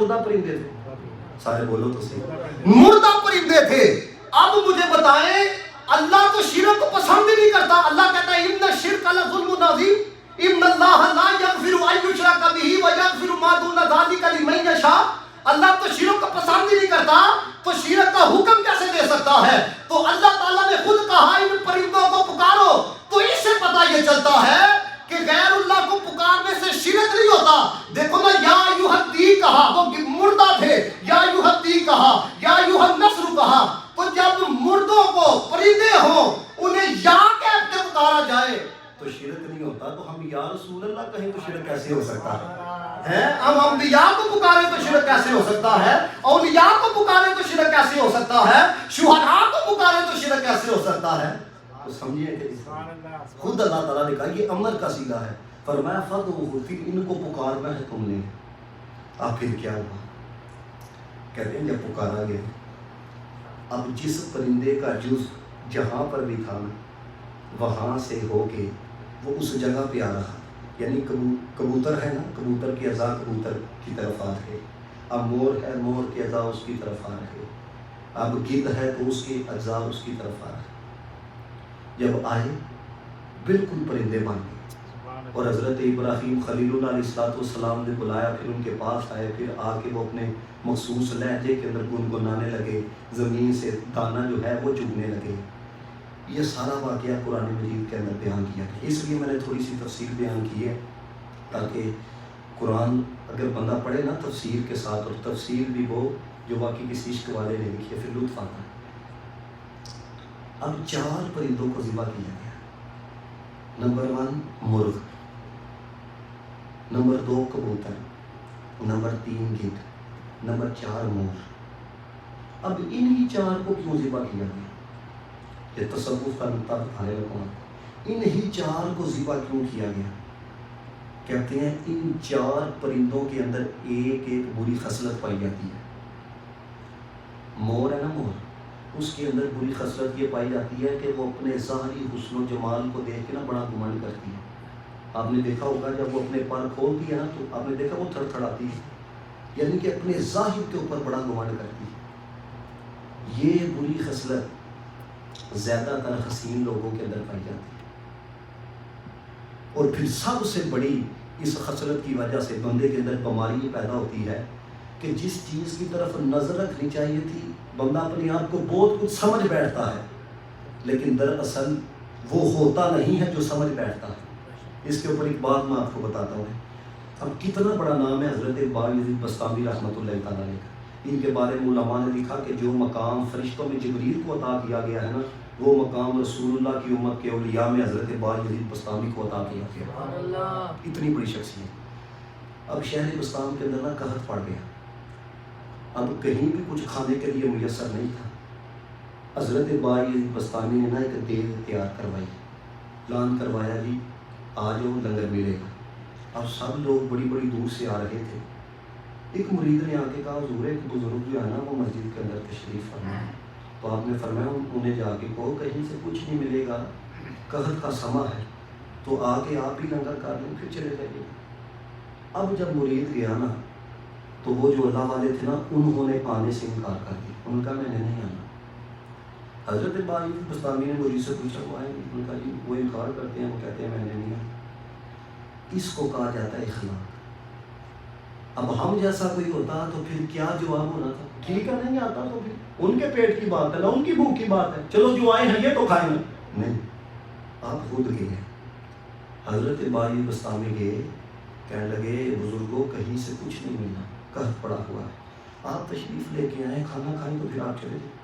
مردہ پرندے تھے، سارے بولو تو صحیح، مردہ پرندے تھے۔ اب مجھے بتائیں اللہ تو شرک کو پسند ہی نہیں کرتا۔ اللہ کہتا ہے ان الشرک لظلم عظیم، ان اللہ لا یغفر ان یشرک بہ ویغفر ما دون ذلک لمن یشاء۔ اللہ تو شرک کو پسند ہی نہیں کرتا، تو شرک کا حکم کیسے دے سکتا ہے؟ تو اللہ تعالیٰ نے خود کہا ان پرندوں کو پکارو، تو اس سے پتہ یہ چلتا ہے کہ غیر اللہ کو پکارنے سے شرک نہیں ہوتا۔ دیکھو نا، یا ایھا الدی کہا، وہ مردہ تھے، یا ایھا الدی کہا، یا ایھا النصر کہا۔ تو جب مردوں کو پرندے ہوں انہیں یا کہہ کے پکارا جائے تو شرک نہیں ہوتا، تو ہم یا رسول اللہ کہیں تو شرک کیسے ہو سکتا ہے؟ ہم انبیاء کو پکارے تو شرک کیسے ہو سکتا ہے؟ اولیاء کو پکارے تو شرک کیسے ہو سکتا ہے؟ شہداء کو پکارے تو شرک کیسے ہو سکتا ہے؟ تو سمجھیے کہ خود اللہ تعالیٰ نے کہا یہ امر کا صیغہ ہے، فرمایا فَدْعُوهُ، پھر ان کو پکارنا ہے تم نے۔ اب پھر کیا ہوا؟ کہتے ہیں جب پکارا گیا، اب جس پرندے کا جز جہاں پر بھی تھا وہاں سے ہو کے وہ اس جگہ پہ آ رہا، یعنی کبوتر ہے نا، کبوتر کی اعضاء کبوتر کی طرف آ رہے، اب مور ہے مور کے اعضاء اس کی طرف آ رہے، اب گدھ ہے تو اس کے اعضاء اس کی طرف آ رہے۔ جب آئے بالکل پرندے بن گئے، اور حضرت ابراہیم خلیل اللہ علیہ السلام نے بلایا، پھر ان کے پاس آئے، پھر آ کے وہ اپنے مخصوص لہجے کے اندر گنگنانے لگے، زمین سے دانہ جو ہے وہ چگنے لگے۔ یہ سارا واقعہ قرآن مجید کے اندر بیان کیا گیا، اس لیے میں نے تھوڑی سی تفسیر بیان کی ہے تاکہ قرآن اگر بندہ پڑھے نا تفسیر کے ساتھ، اور تفسیر بھی وہ جو واقعی کسی عشق والے نے لکھی ہے، پھر لطف آتا ہے۔ اب 4 پرندوں کو ذبح کیا گیا، نمبر 1 مرغ، نمبر 2 کبوتر، نمبر 3 گدھ، نمبر 4 مور۔ اب انہی 4 کو کیوں ذبح کیا گیا؟ یہ تصوف کا نقطہ بتانے لگا ہوں، انہی 4 کو ذبح کیوں کیا گیا؟ کہتے ہیں ان 4 پرندوں کے اندر ایک ایک بری خصلت پائی جاتی ہے۔ مور ہے نا، مور، اس کے اندر بری خصلت یہ پائی جاتی ہے کہ وہ اپنے ظاہری حسن و جمال کو دیکھ کے نا بڑا گھمنڈ کرتی ہے۔ آپ نے دیکھا ہوگا جب وہ اپنے پر کھولتی ہے نا تو آپ نے دیکھا وہ تھڑ تھڑاتی ہے، یعنی کہ اپنے ظاہر کے اوپر بڑا گھمنڈ کرتی ہے۔ یہ بری خصلت زیادہ تر حسین لوگوں کے اندر پائی جاتی ہے، اور پھر سب سے بڑی اس خصلت کی وجہ سے بندے کے اندر بیماری پیدا ہوتی ہے کہ جس چیز کی طرف نظر رکھنی چاہیے تھی بندہ اپنے آپ کو بہت کچھ سمجھ بیٹھتا ہے، لیکن دراصل وہ ہوتا نہیں ہے جو سمجھ بیٹھتا ہے۔ اس کے اوپر ایک بات میں آپ کو بتاتا ہوں۔ اب کتنا بڑا نام ہے حضرت بایزید بستامی رحمۃ اللہ تعالیٰ علیہ کا۔ ان کے بارے میں علماء نے لکھا کہ جو مقام فرشتوں میں جبریل کو عطا کیا گیا ہے نا، وہ مقام رسول اللہ کی امت کے اولیاء میں حضرت بایزید بستامی کو عطا کیا گیا۔ اتنی بڑی شخصیت۔ اب شہر بستام کے اندر نا قحط پڑ گیا، اب کہیں بھی کچھ کھانے کے لیے میسر نہیں تھا۔ حضرت بایزید بستامی نے نا ایک دیگ تیار کروائی، اعلان کروایا جی آ جاؤ لنگر ملے گا۔ اب سب لوگ بڑی بڑی دور سے آ رہے تھے۔ ایک مرید نے آ کے کہا حضور ایک بزرگ جو ہے نا وہ مسجد کے اندر تشریف فرما، تو آپ نے فرمایا انہیں جا کے کہو کہیں سے کچھ نہیں ملے گا، قحط کا سماں ہے، تو آ کے آپ ہی لنگر کر لیں پھر چلے جائیے۔ اب جب مرید گیا نا تو وہ جو اللہ والے تھے نا انہوں نے آنے سے انکار کر دیا، ان کا میں نے نہیں آنا۔ حضرت بایزید بستامی نے مرید سے پوچھا وہ آئیں گے؟ ان کا جی وہ انکار کرتے ہیں، وہ کہتے ہیں میں نے نہیں آنا۔ اس کو کہا جاتا ہے اخلاق۔ اب ہم جیسا کوئی ہوتا تو پھر کیا جواب ہونا تھا؟ ٹھیک ہے نہیں آتا تو پھر ان کے پیٹ کی بات ہے نا، ان کی بھوک کی بات ہے، چلو جو آئے ہیں یہ تو کھائیں گے۔ نہیں، آپ خود گئے، حضرت بایزید بستامی گئے، کہنے لگے بزرگوں کہیں سے کچھ نہیں ملنا، قحط پڑا ہوا ہے، آپ تشریف لے کے آئے کھانا کھائیں تو پھر آپ چلے جائیں۔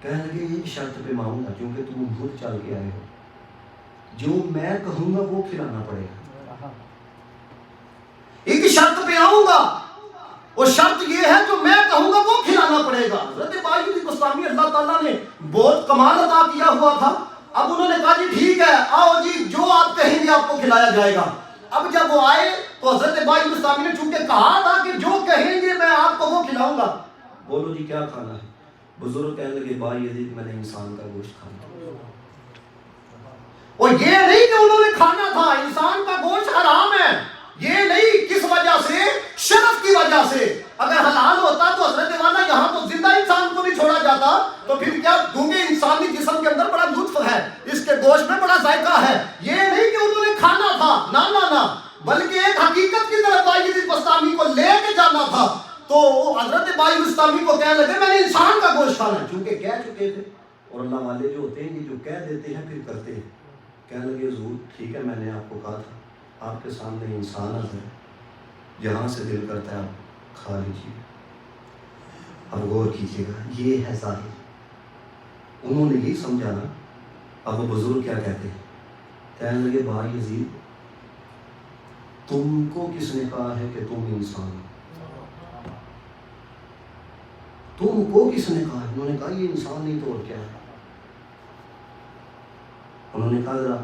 کہنے لگے ایک شرط پہ مانوں گا کیونکہ تم خود چل کے آئے ہو، جو میں کہوں گا وہ کھلانا پڑے گا۔ ایک شرط پہ آؤں گا، وہ شرط یہ ہے جو میں کہوں گا وہ کھلانا پڑے گا۔ حضرت بایزید بستامی اللہ تعالیٰ نے بہت کمال عطا کیا ہوا تھا۔ اب انہوں نے کہا جی ٹھیک ہے آؤ جی جو آپ کہیں گے آپ کو کھلایا جائے گا۔ اب جب وہ آئے تو حضرت بایزید بستامی نے چونکہ کہا تھا کہ جو کہیں گے میں آپ کو وہ کھلاؤں گا، بولو جی کیا کھانا ہے؟ بزرگ کہنے لگے بایزید میں نے انسان کا گوشت کھانا۔ اور یہ نہیں کہ انہوں نے کھانا تھا، انسان کا گوشت حرام ہے، یہ نہیں، کس وجہ سے؟ شرف کی وجہ سے۔ اگر حلال ہوتا تو حضرت والا یہاں تو زندہ انسان کو نہیں چھوڑا جاتا، تو پھر کیا گونگے انسانی جسم کے اندر بڑا لطف ہے، اس کے گوشت میں بڑا ذائقہ ہے. یہ نہیں کہ انہوں نے کھانا تھا، نہ بلکہ ایک حقیقت کی طرف بائی یزید بستامی کو لے کے جانا تھا. تو حضرت بائی بستامی کو کہنے لگے میں نے انسان کا گوشت کھانا ہے، چونکہ کہہ چکے تھے. اور اللہ والے جو ہوتے ہیں یہ جو کہہ دیتے ہیں پھر کرتے ہیں. کہنے لگے حضور ٹھیک ہے، میں نے آپ کو کہا تھا، آپ کے سامنے انسان ہے، جہاں سے دل کرتا ہے آپ کھا لیجیے. اب غور کیجیے گا، یہ ہے ظاہر. انہوں نے یہی سمجھا نا. اب وہ بزرگ کیا کہتے ہیں؟ کہنے لگے بھائی یزید تم کو کس نے کہا ہے کہ تم انسان ہو؟ تم کو کس نے کہا؟ انہوں نے کہا یہ انسان نہیں تو اور کیا ہے. انہوں نے کہا ذرا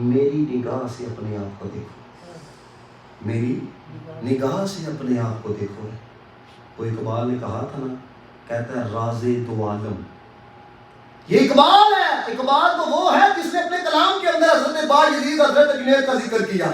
میری نگاہ سے اپنے آپ کو دیکھو، میری نگاہ سے اپنے آپ کو دیکھو. وہ اقبال نے کہا تھا نا، کہتا ہے راز دو عالم. یہ اقبال ہے. اقبال تو وہ ہے جس نے اپنے کلام کے اندر حضرت باجزید حضرت جنید کا ذکر کیا.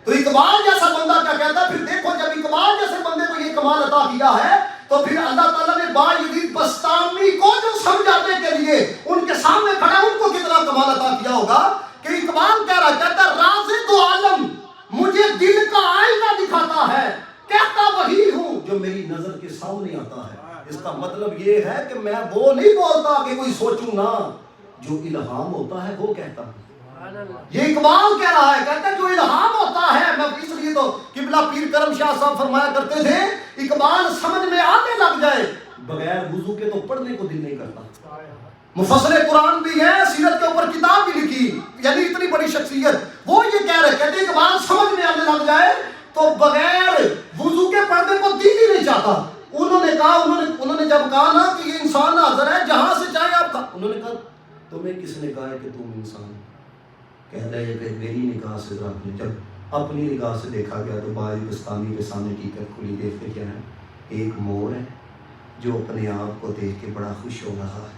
تو اقبال جیسا بندہ کیا کہتا ہے؟ پھر دیکھو جب اقبال جیسے بندے کو یہ کمال عطا کیا ہے تو پھر اللہ تعالیٰ نے باجزید بستامی کو جو سمجھانے کے لیے ان کے سامنے کھڑا ان کو کتنا کمال عطا کیا ہوگا کہ اقبال کہہ رہا کہتا ہے راز دو عالم مجھے دل کا آئینہ دکھاتا ہے، کہتا وہی ہوں جو میری نظر کے سامنے آتا ہے. اس کا مطلب یہ ہے کہ میں وہ نہیں بولتا کہ کوئی سوچوں نہ، جو الہام ہوتا ہے وہ کہتا ہوں. یہ اقبال کہہ رہا ہے، کہتا ہے جو الہام ہوتا ہے. میں اس لیے تو قبلہ پیر کرم شاہ صاحب فرمایا کرتے تھے اقبال سمجھ میں آنے لگ جائے بغیر وضو کے تو پڑھنے کو دل نہیں کرتا. مفسر قرآن بھی ہے، سیرت کے اوپر کتاب بھی لکھی، یعنی اتنی بڑی شخصیت. وہ یہ کہہ رہے کہتے ہیں اقبال سمجھ میں آنے لگ جائے تو بغیر وضو کے پڑھنے کو دل ہی نہیں چاہتا. انہوں نے کہا انہوں نے جب کہا نا کہ یہ انسان حاضر ہے جہاں سے چاہے آپ کا، انہوں نے کہا تمہیں کس نے کہا ہے کہ تم انسان؟ کہتا ہے کہ میری نگاہ سے ذرا. جب اپنی نگاہ سے دیکھا گیا تو بائی بستانی کے سامنے ٹیکٹ کھلی، دیکھتے کیا ہے؟ ایک مور ہے جو اپنے آپ کو دیکھ کے بڑا خوش ہو رہا ہے.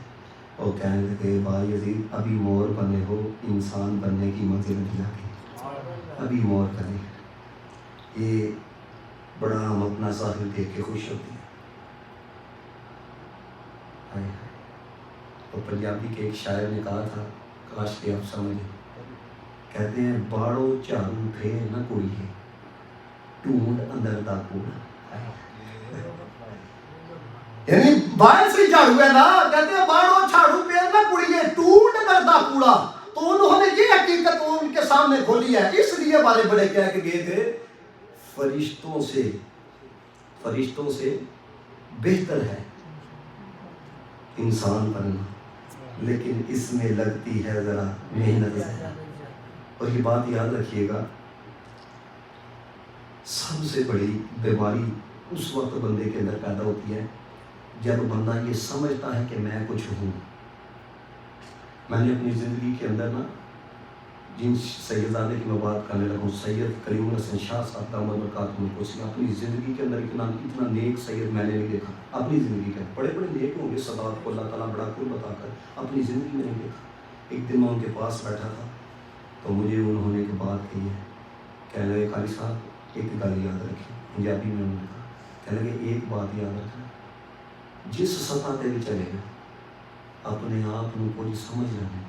اور کہنے لگے بھائی یزید ابھی مور بنے ہو، انسان بننے کی منزل نہیں آگئی، ابھی مور کرے. یہ بڑا ہم اپنا ظاہر دیکھ کے خوش ہوتے ہیں. تو پنجابی کے ایک شاعر نے کہا تھا، کاش کہ آپ سمجھیں، کہتے ہیں باڑو جھاڑو پھیر نہ کوئی ہے ٹونڈ اندر دا کوڑا. یعنی باہر سے جھاڑو ہے نا، کہتے ہیں باڑو جھاڑو پھیر نہ کوئی ہے ٹونڈ اندر دا کوڑا. تو انہوں نے یہ حقیقت ان کے سامنے کھولی ہے. اس لیے والے بڑے کہہ کے گئے تھے فرشتوں سے بہتر ہے انسان بننا، لیکن اس میں لگتی ہے ذرا محنت. اور یہ بات یاد رکھیے گا، سب سے بڑی بیماری اس وقت بندے کے اندر پیدا ہوتی ہے جب بندہ یہ سمجھتا ہے کہ میں کچھ ہوں. میں نے اپنی زندگی کے اندر نا جن سیدزادے کی میں بات کرنے لگا ہوں، سید کریم الحسن شاہ صاحب دامت برکاتہ کو، اپنی زندگی کے اندر اتنا نیک سید میں نے نہیں دیکھا. اپنی زندگی کے بڑے بڑے نیک ہوں گے، صداقت کو اللہ تعالیٰ بڑا قرب عطا کر، اپنی زندگی میں نہیں دیکھا. ایک دن میں ان کے پاس بیٹھا تھا تو مجھے انہوں نے ایک بات کہی ہے. کہنے لگے قاری صاحب ایک گل یاد رکھیں، پنجابی میں انہوں نے کہا، کہنے لگے ایک بات یاد رکھنا، جس سطح تے بھی چلے گا اپنے آپ کو کچھ سمجھ لینا.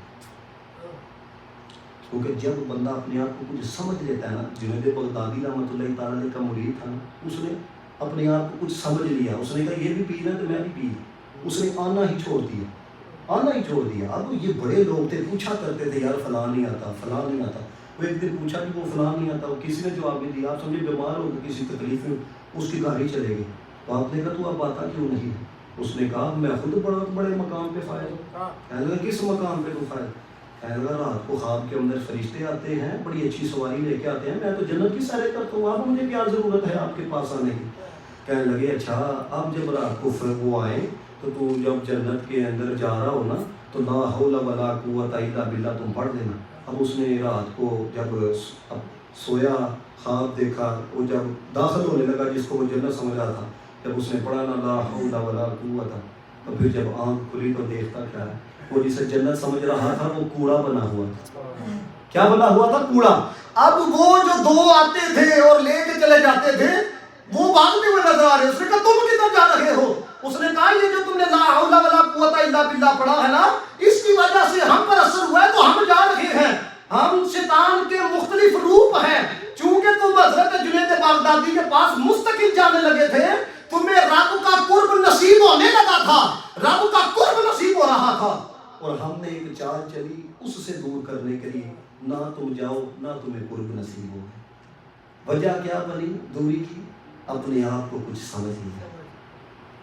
کیونکہ جب بندہ اپنے آپ کو کچھ سمجھ لیتا ہے نا، جنید بغدادی رحمۃ اللہ تعالیٰ علیہ کا مرید تھا نا، اس نے اپنے آپ کو کچھ سمجھ لیا. اس نے کہا یہ بھی پینا تو میں بھی پی. اس نے آنا ہی چھوڑ دیا. اب یہ بڑے لوگ تھے، پوچھا کرتے تھے یار فلاں نہیں آتا. وہ ایک دن پوچھا کہ وہ فلاں نہیں آتا، وہ کسی نے جواب نہیں دیا. آپ سمجھے بیمار ہو گئے، کسی تکلیف میں اس کی گاڑی چلے گئی. تو آپ نے کہا تو اب آتا کیوں نہیں؟ اس نے کہا میں خود بڑے مقام پہ فائز ہوں. کہنے لگا کس مقام پہ تو فائز؟ کہنے لگا رات کو خواب کے اندر فرشتے آتے ہیں، بڑی اچھی سواری لے کے آتے ہیں، میں تو جنت کی سیریں کرتا ہوں، اب مجھے کیا ضرورت ہے آپ کے پاس آنے کی؟ کہنے لگے اچھا اب جب رات کو وہ آئے تو جب جنت کے اندر جا رہا ہو نا تو لا حول ولا قوت الا باللہ تم پڑھ دینا. اب اس نے رات کو جب سویا خواب دیکھا، وہ جب داخل ہونے لگا جس کو وہ جنت سمجھ رہا تھا، جب اس نے پڑھا نا لا حول ولا قوت، تو پھر جب آنکھ کھلی تو دیکھتا کیا ہے، وہ جسے جنت سمجھ رہا تھا وہ کوڑا بنا ہوا تھا. کیا بنا ہوا تھا؟ کوڑا. اب وہ جو دو آتے تھے اور لے کے چلے جاتے تھے، وہ بھاگتے ہوئے نظر آ رہے ہیں. اس نے کہا تم کدھر جا رہے ہو؟ اس نے کہا یہ جو تم نے لا حول ولا قوت الا باللہ پڑھا ہے نا، اس کی وجہ سے ہم پر اثر ہوا ہے تو ہم جا رہے ہیں. ہم شیطان کے مختلف روپ ہیں. چونکہ تم حضرت جنید بغدادی کے پاس مستقل جانے لگے تھے، تمہیں رب کا قرب نصیب ہونے لگا تھا، رب کا قرب نصیب ہو رہا تھا، اور ہم نے ایک چال چلی اس سے دور کرنے کے لیے. نہ تم جاؤ نہ تمہیں قرب نصیب ہو. وجہ کیا بنی دوری کی؟ اپنے آپ کو کچھ سمجھ لیا.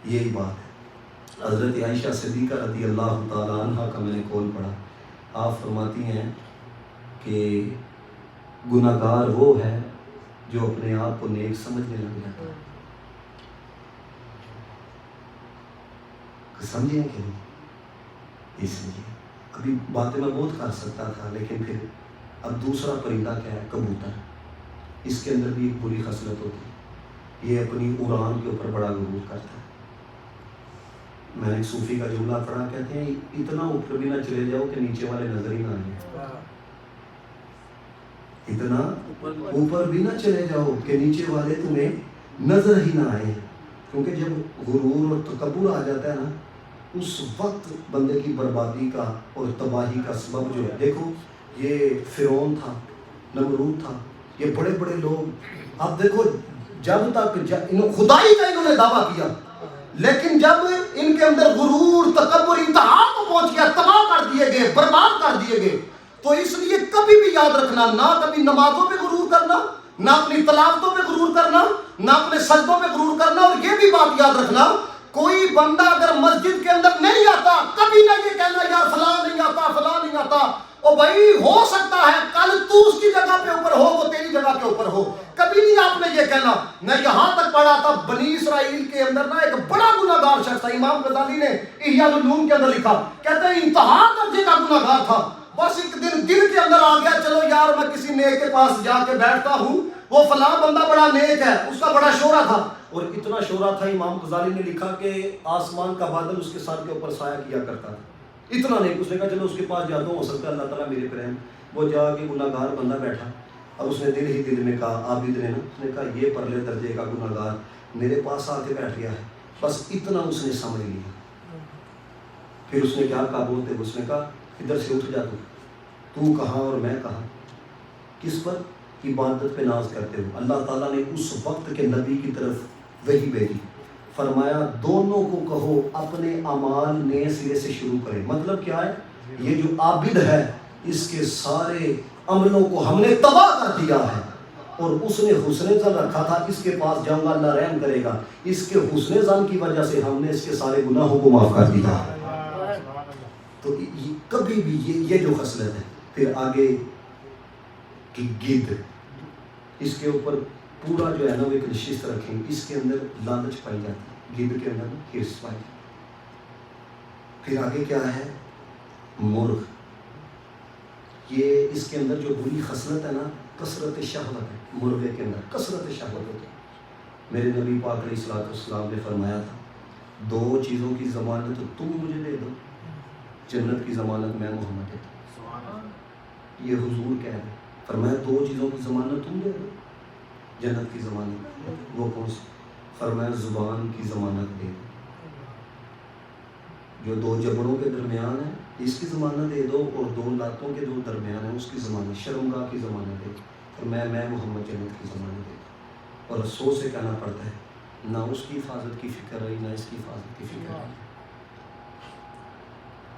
یہی بات ہے. حضرت عائشہ صدیقہ رضی اللہ تعالی عنہ کا میں نے قول پڑھا. آپ فرماتی ہیں کہ گناہ گار وہ ہے جو اپنے آپ کو نیک سمجھنے لگ جاتا ہے. سمجھیں کہ نہیں؟ اس لیے ابھی باتیں میں بہت کر سکتا تھا، لیکن پھر اب دوسرا پرندہ کیا ہے؟ کبوتر. اس کے اندر بھی ایک بری خصلت ہوتی ہے، یہ اپنی اڑان کے اوپر بڑا غرور کرتا ہے. میں نے ایک صوفی کا جملہ پڑھا، کہتے ہیں اتنا اوپر بھی نہ چلے جاؤ کہ نیچے والے نظر ہی نہ آئے. اتنا اوپر بھی نہ چلے جاؤ کہ نیچے والے تمہیں نظر ہی نہ آئے. کیونکہ جب غرور اور تکبر آ جاتا ہے نا، اس وقت بندے کی بربادی کا اور تباہی کا سبب جو ہے. دیکھو یہ فرعون تھا، نمرود تھا، یہ بڑے بڑے لوگ. اب دیکھو جب تک خدائی کا انہوں نے دعویٰ کیا، لیکن جب ان کے اندر غرور تکبر انتہا کو پہنچ گیا، تباہ کر دیے گئے، برباد کر دیے گئے. تو اس لیے کبھی بھی یاد رکھنا، نہ کبھی نمازوں پہ غرور کرنا، نہ اپنی تلاوتوں پہ غرور کرنا، نہ اپنے سجدوں پہ غرور کرنا. اور یہ بھی بات یاد رکھنا، کوئی بندہ اگر مسجد کے اندر نہیں آتا، کبھی نہ یہ کہنا یار فلاں نہیں آتا، فلاں نہیں آتا. او بھائی ہو سکتا ہے کل تو اس کی جگہ پہ اوپر ہو، وہ تیری جگہ کے اوپر ہو. کبھی نہیں آپ نے یہ کہنا. میں یہاں تک پڑھا تھا بنی اسرائیل کے اندر نا ایک بڑا گناہ گار شخص تھا. امام غزالی نے احیاء العلوم کے اندر لکھا، کہتے ہیں انتہا درجے کا گناہ گار تھا. بس ایک دن دل کے اندر آ گیا، چلو یار میں کسی نیک کے پاس جا کے بیٹھتا ہوں، وہ فلاں بندہ بڑا نیک ہے، اس کا بڑا شہرہ تھا. اور اتنا شہرہ تھا، امام غزالی نے لکھا کہ آسمان کا بادل اس کے سر کے اوپر سایہ کیا کرتا تھا. اتنا نیک. اس نے کہا چلو اس کے پاس جاتا ہوں، ہو سکتا ہے اللہ تعالیٰ میرے پر رحم. وہ جا کے گناہ گار بندہ بیٹھا. اب اس نے دل ہی دل میں کہا، عابد نے نا، اس نے کہا یہ پرلے درجے کا گناہ گار میرے پاس آ کے بیٹھ گیا ہے. بس اتنا اس نے سمجھ لیا. پھر اس نے کیا کہا بولتے، اس نے کہا ادھر سے اٹھ جا، تو کہاں اور میں کہاں. کس پر؟ عبادت پہ ناز کرتے ہو. اللہ تعالیٰ نے اس وقت کے نبی کی طرف وحی بھیجی، فرمایا دونوں کو کہو اپنے اعمال نئے سرے سے شروع کریں. مطلب کیا ہے؟ یہ جو عابد ہے اس کے سارے عملوں کو ہم نے تباہ کر دیا ہے. اور اس نے حسن ظن رکھا تھا اس کے پاس جاؤں گا اللہ رحم کرے گا. اس کے حسن ظن کی وجہ سے ہم نے اس کے سارے گناہوں کو معاف کر دیا. تو کبھی بھی یہ جو خصلت ہے. پھر آگے کی گدھ، اس کے اوپر پورا جو ہے نا وہ ایک نشست رکھیں. اس کے اندر لالچ پائی جاتی ہے، گدھ کے اندر ہرس پائی جاتی. پھر آگے کیا ہے؟ مرغ. یہ اس کے اندر جو بری خصلت ہے نا، کثرت شہوت ہے. مرغے کے اندر کثرت شہوت ہوتی ہے. میرے نبی پاک علیہ الصلوۃ والسلام نے فرمایا تھا دو چیزوں کی ضمانت تم مجھے دے دو، جنت کی ضمانت میں محمد دیتا ہوں. یہ حضور کہہ رہے، فرمایا دو چیزوں کی ضمانت تم دے دو، جنت کی ضمانت. وہ کون سی؟ فرمایا زبان کی ضمانت دے دو. جو دو جبڑوں کے درمیان ہے اس کی ضمانت دے دو، اور دو لاتوں کے جو درمیان ہے اس کی ضمانت، شرمگاہ کی ضمانت دے دو. فرمایا میں محمد جنت کی ضمانت دے دو. اور افسوس سے کہنا پڑتا ہے نہ اس کی حفاظت کی فکر رہی، نہ اس کی حفاظت کی فکر رہی.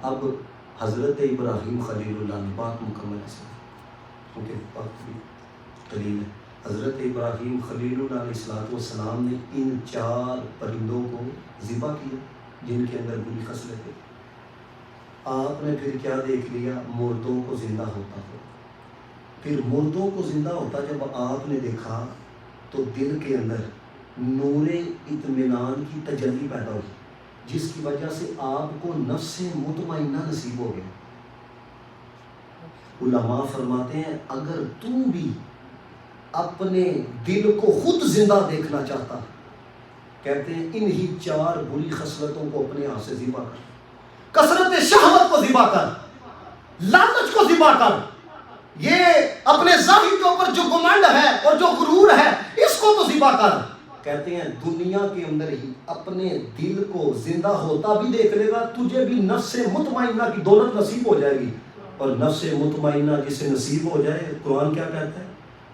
اب حضرت ابراہیم خلیل اللہ نے بات مکمل سے، کیونکہ وقت بھی قلیل ہے. حضرت ابراہیم خلیل اللہ علیہ السلام نے ان 4 پرندوں کو ذبح کیا جن کے اندر بری خصلت ہے. آپ نے پھر کیا دیکھ لیا؟ مردوں کو زندہ ہوتا ہو. پھر مردوں کو زندہ ہوتا جب آپ نے دیکھا تو دل کے اندر نور اطمینان کی تجلی پیدا ہوئی، جس کی وجہ سے آپ کو نفس مطمئنہ نصیب ہو گیا. علماء فرماتے ہیں اگر تو بھی اپنے دل کو خود زندہ دیکھنا چاہتا، کہتے ہیں انہی 4 بری خصلتوں کو اپنے ہاتھ سے ذبح کر. کثرت شہوت کو ذبح کر، لالچ کو ذبح کر، یہ اپنے ظاہر کے اوپر جو گمنڈ ہے اور جو غرور ہے اس کو تو ذبح کر. کہتے ہیں دنیا کے اندر ہی اپنے دل کو زندہ ہوتا بھی دیکھ لے گا، تجھے بھی نفس مطمئنہ کی دولت نصیب ہو جائے گی. اور نفس مطمئنہ جسے نصیب ہو جائے، قرآن کیا کہتا ہے؟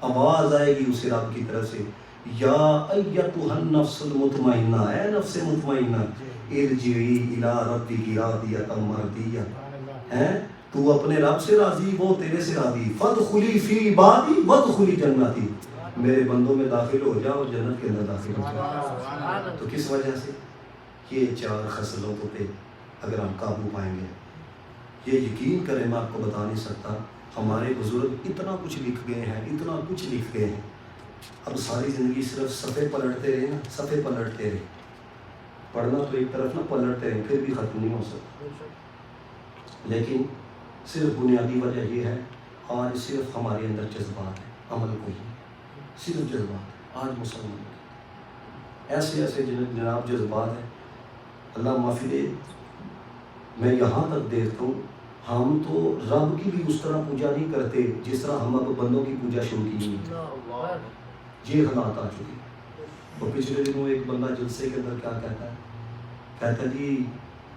آواز آئے گی اسے رب کی طرف سے، یا ایتھا النفس المطمئنہ، اے نفس مطمئنہ، ارجعی الی ربک راضیۃ مرضیہ، ہیں تو اپنے رب سے راضی، وہ تیرے سے راضی، فادخلی فی عبادی وادخلی جنتی، میرے بندوں میں داخل ہو جاؤ اور جنت کے اندر داخل ہو جاؤ. تو کس وجہ سے؟ یہ 4 خصلتوں پہ اگر ہم قابو پائیں گے. یہ یقین کریں، میں آپ کو بتا نہیں سکتا، ہمارے بزرگ اتنا کچھ لکھ گئے ہیں، اتنا کچھ لکھ گئے ہیں. اب ساری زندگی صرف صفحے پلٹتے رہے نا، صفحے پلٹتے رہے، پڑھنا تو ایک طرف نہ، پلٹتے رہے، پھر بھی ختم نہیں ہو سکتا. لیکن صرف بنیادی وجہ یہ ہے، آج صرف ہمارے اندر جذبات ہیں، عمل کوئی نہیں، صرف جذبات. آج مسلمان ایسے ایسے جناب جذبات ہیں، اللہ معافی دے. میں یہاں تک دیکھتا ہوں ہم تو رب کی بھی اس طرح پوجا نہیں کرتے جس طرح ہم اب بندوں کی پوجا شروع کی ہے. یہ حالات آ چکے. اور پچھلے دنوں ایک بندہ جلسے کے اندر کیا کہتا ہے، کہتا ہے جی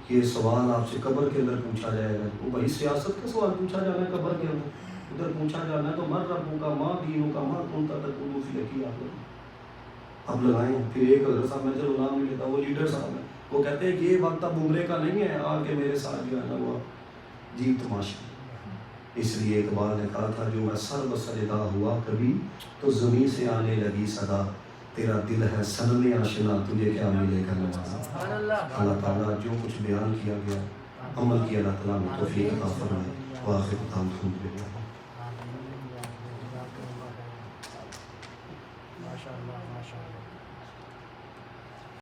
یہ سوال آپ سے قبر کے اندر پوچھا جائے گا. وہ بھائی سیاست کا سوال پوچھا جانا ہے قبر کے اندر، ادھر پوچھا جانا ہے تو من ربوں کا، ماں دینوں کا، ماں کون تکون فی الحقیقہ. اب لگائیں. پھر ایک حضرت صاحب، میں چلو نام نہیں لیتا، وہ لیڈر صاحب ہیں، وہ کہتے ہیں یہ وقت اب عمرے کا نہیں ہے، آ کے میرے ساتھ جو ہے نا وہ جی تماشا. اس لیے اقبال نے کہا تھا، جو میں سر بسجدہ ہوا کبھی تو زمین سے آنے لگی صدا، تیرا دل ہے سننے آشنا، تجھے کیا ملے گا نوازا. اللہ تعالیٰ جو کچھ بیان کیا گیا عمل کی اللہ تعالیٰ نے توفیق عطا فرمائے. وآخر دعوانا الحمدللہ.